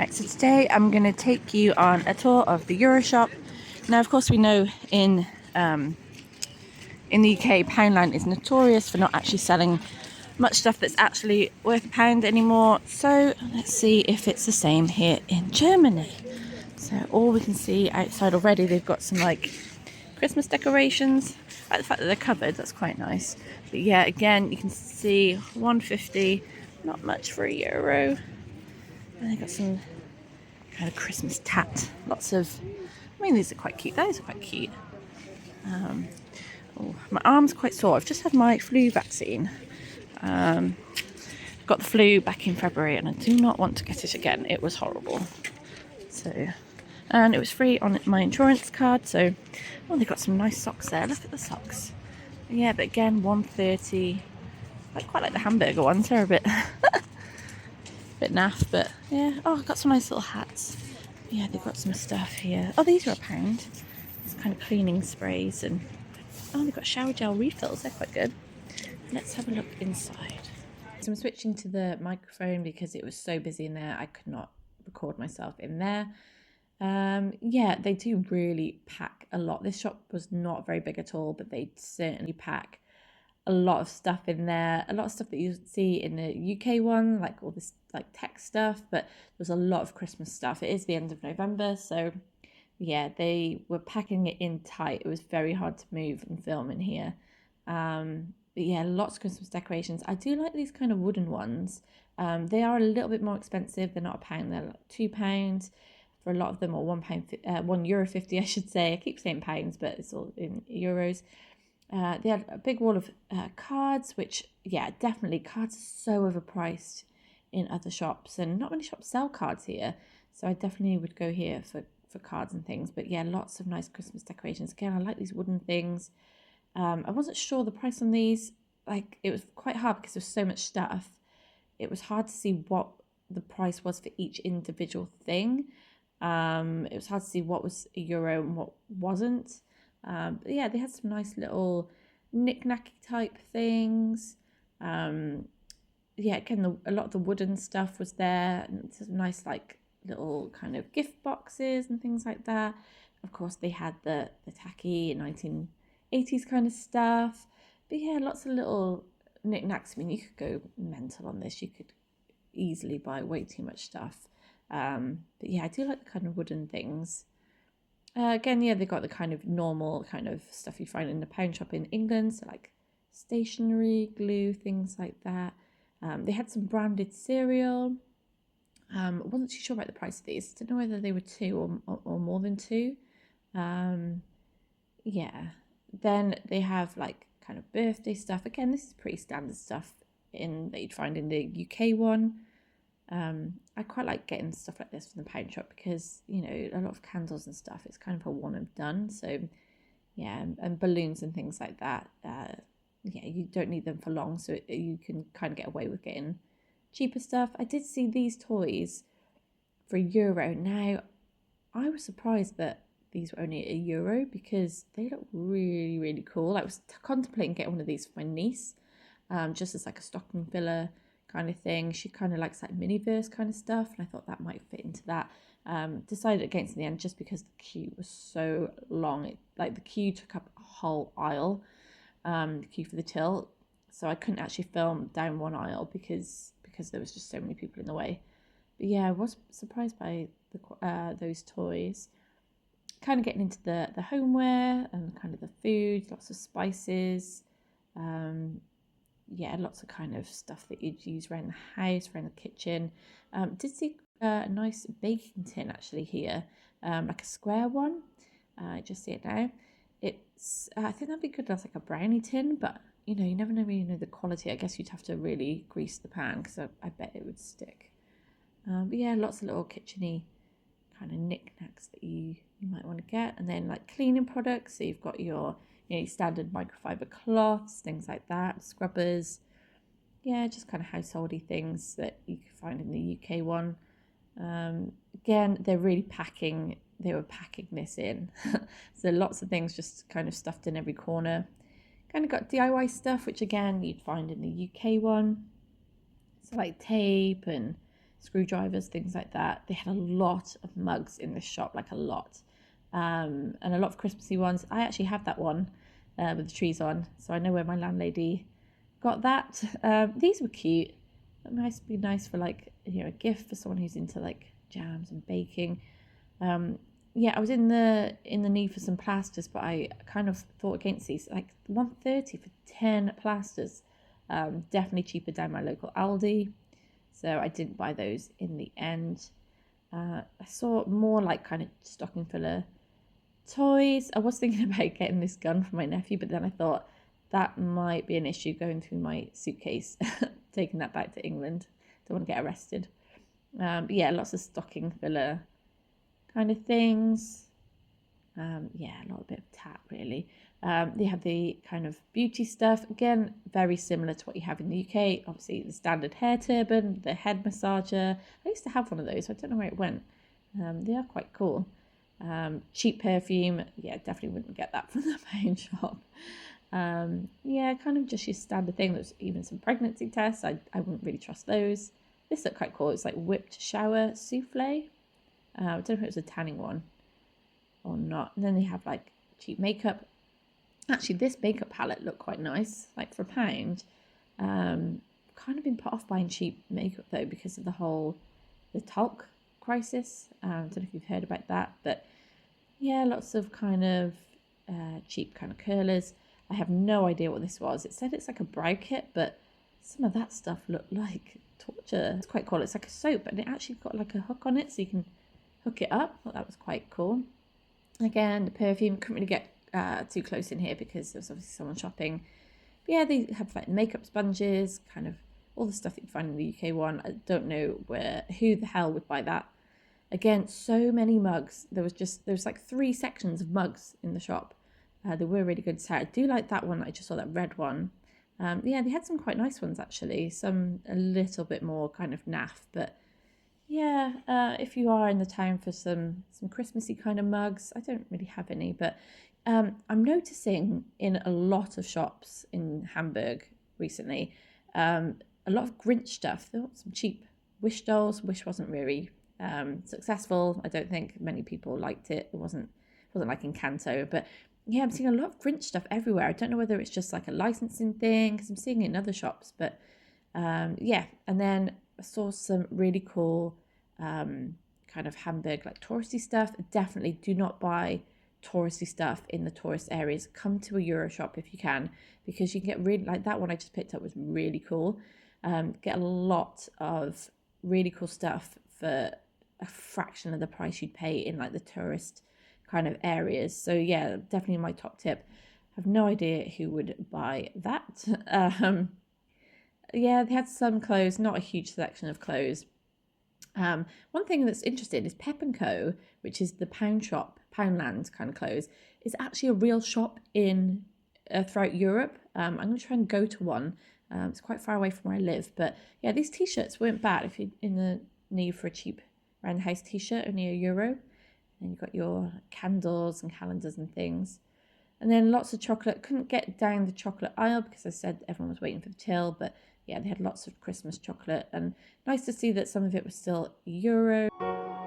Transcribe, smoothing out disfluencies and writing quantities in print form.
Right, so today I'm going to take you on a tour of the Euroshop. Now, of course, we know in the UK, Poundland is notorious for not actually selling much stuff that's actually worth a pound anymore. So let's see if it's the same here in Germany. So all we can see outside already, they've got some like Christmas decorations. I like the fact that they're covered, that's quite nice. But yeah, again, you can see 150, not much for €1. And they've got some kind of Christmas tat. Lots of, I mean, these are quite cute. Those are quite cute. Oh, my arm's quite sore. I've just had my flu vaccine. Got the flu back in February and I do not want to get it again. It was horrible. So, and it was free on my insurance card. So, oh, they've got some nice socks there. Look at the socks. Yeah, but again, 130. I quite like the hamburger ones. They're a bit naff, but yeah. Oh, I've got some nice little hats. Yeah, they've got some stuff here. Oh, these are £1. It's kind of cleaning sprays and oh, they've got shower gel refills. They're quite good. Let's have a look inside. So I'm switching to the microphone because it was so busy in there. I could not record myself in there. Yeah, they do really pack a lot. This shop was not very big at all, but they certainly pack a lot of stuff in there. A lot of stuff that you see in the UK one, like all this like tech stuff, but there's a lot of Christmas stuff. It is the end of November, so yeah, they were packing it in tight. It was very hard to move and film in here. But yeah, lots of Christmas decorations. I do like these kind of wooden ones. They are a little bit more expensive. They're not a pound. They're like £2 for a lot of them, or €1.50, I should say. I keep saying pounds, but it's all in euros. They had a big wall of cards, which, yeah, definitely cards are so overpriced in other shops, and not many shops sell cards here. So I definitely would go here for cards and things. But yeah, lots of nice Christmas decorations. Again, I like these wooden things. I wasn't sure the price on these. Like, it was quite hard because there's so much stuff. It was hard to see what the price was for each individual thing. It was hard to see what was €1 and what wasn't. But yeah, they had some nice little knick-knacky type things. Yeah, again, a lot of the wooden stuff was there. And some nice like little kind of gift boxes and things like that. Of course, they had the tacky 1980s kind of stuff. But yeah, lots of little knickknacks. I mean, you could go mental on this. You could easily buy way too much stuff. But yeah, I do like the kind of wooden things. Again, yeah, they got the kind of normal kind of stuff you find in the pound shop in England, so like stationery, glue, things like that. They had some branded cereal. I wasn't too sure about the price of these. Didn't know whether they were two or more than two. Yeah. Then they have like kind of birthday stuff. Again, this is pretty standard stuff that you'd find in the UK one. I quite like getting stuff like this from the pound shop because, you know, a lot of candles and stuff, it's kind of a one and done. So yeah, and balloons and things like that. Yeah, you don't need them for long, so you can kind of get away with getting cheaper stuff. I did see these toys for €1. Now, I was surprised that these were only €1 because they look really, really cool. I was contemplating getting one of these for my niece, just as like a stocking filler kind of thing. She kind of likes like miniverse kind of stuff, and I thought that might fit into that. Decided against in the end just because the queue was so long. Like the queue took up a whole aisle, the queue for the till, so I couldn't actually film down one aisle because there was just so many people in the way. But yeah, I was surprised by those toys. Kind of getting into the homeware and kind of the food, lots of spices. Yeah, lots of kind of stuff that you'd use around the house, around the kitchen. Did see a nice baking tin actually here, like a square one. I just see it now. It's I think that'd be good as like a brownie tin, but you know, you never know really know the quality. I guess you'd have to really grease the pan because I bet it would stick. But yeah, lots of little kitcheny kind of knickknacks that you might want to get, and then like cleaning products. So you've got your standard microfiber cloths, things like that, scrubbers. Yeah, just kind of householdy things that you can find in the UK one. Again, they're really packing. They were packing this in, so lots of things just kind of stuffed in every corner. Kind of got DIY stuff, which again you'd find in the UK one. So like tape and screwdrivers, things like that. They had a lot of mugs in this shop, like a lot, and a lot of Christmassy ones. I actually have that one with the trees on, so I know where my landlady got that. These were cute. That might be nice for like, you know, a gift for someone who's into like jams and baking. Yeah, I was in the need for some plasters, but I kind of thought against these. Like 130 for 10 plasters. Definitely cheaper down my local Aldi, so I didn't buy those in the end. I saw more like kind of stocking filler toys. I was thinking about getting this gun for my nephew, but then I thought that might be an issue going through my suitcase, taking that back to England. Don't want to get arrested. But yeah, lots of stocking filler kind of things. Yeah, a lot, a bit of tack really. They have the kind of beauty stuff, again very similar to what you have in the UK. Obviously the standard hair turban, the head massager. I used to have one of those, I don't know where it went. They are quite cool. Cheap perfume, yeah, definitely wouldn't get that from the main shop. Yeah, kind of just your standard thing. There's even some pregnancy tests. I wouldn't really trust those. This looked quite cool. It's like whipped shower souffle. I don't know if it was a tanning one or not. And then they have like cheap makeup. Actually, this makeup palette looked quite nice, like for £1. Kind of been put off buying cheap makeup though because of the talc crisis. I don't know if you've heard about that, but yeah, lots of kind of cheap kind of curlers. I have no idea what this was. It said it's like a brow kit, but some of that stuff looked like torture. It's quite cool. It's like a soap, and it actually got like a hook on it, so you can hook it up. I thought that was quite cool. Again, the perfume, couldn't really get too close in here because there's obviously someone shopping. But yeah, they have like makeup sponges, kind of all the stuff that you find in the UK one. I don't know who the hell would buy that. Again, so many mugs. There's like 3 sections of mugs in the shop. They were really good. So I do like that one. I just saw that red one. Yeah, they had some quite nice ones actually. Some a little bit more kind of naff, but yeah, if you are in the town for some Christmassy kind of mugs, I don't really have any, but I'm noticing in a lot of shops in Hamburg recently, a lot of Grinch stuff. There were some cheap Wish dolls. Wish wasn't really successful. I don't think many people liked it. It wasn't like Encanto, but yeah, I'm seeing a lot of Grinch stuff everywhere. I don't know whether it's just like a licensing thing because I'm seeing it in other shops, but yeah. And then I saw some really cool kind of Hamburg like touristy stuff. Definitely do not buy touristy stuff in the tourist areas. Come to a Euroshop if you can, because you can get really, like that one I just picked up was really cool. Get a lot of really cool stuff for a fraction of the price you'd pay in like the tourist kind of areas. So yeah, definitely my top tip. I have no idea who would buy that. Yeah, they had some clothes, not a huge selection of clothes. One thing that's interesting is Pep & Co, which is the pound shop, Poundland kind of clothes, is actually a real shop in throughout Europe. I'm going to try and go to one. It's quite far away from where I live, but yeah, these t-shirts weren't bad if you're in the need for a cheap round the house t-shirt, only €1. And you've got your candles and calendars and things. And then lots of chocolate. Couldn't get down the chocolate aisle because I said everyone was waiting for the till, but yeah, they had lots of Christmas chocolate, and nice to see that some of it was still €1.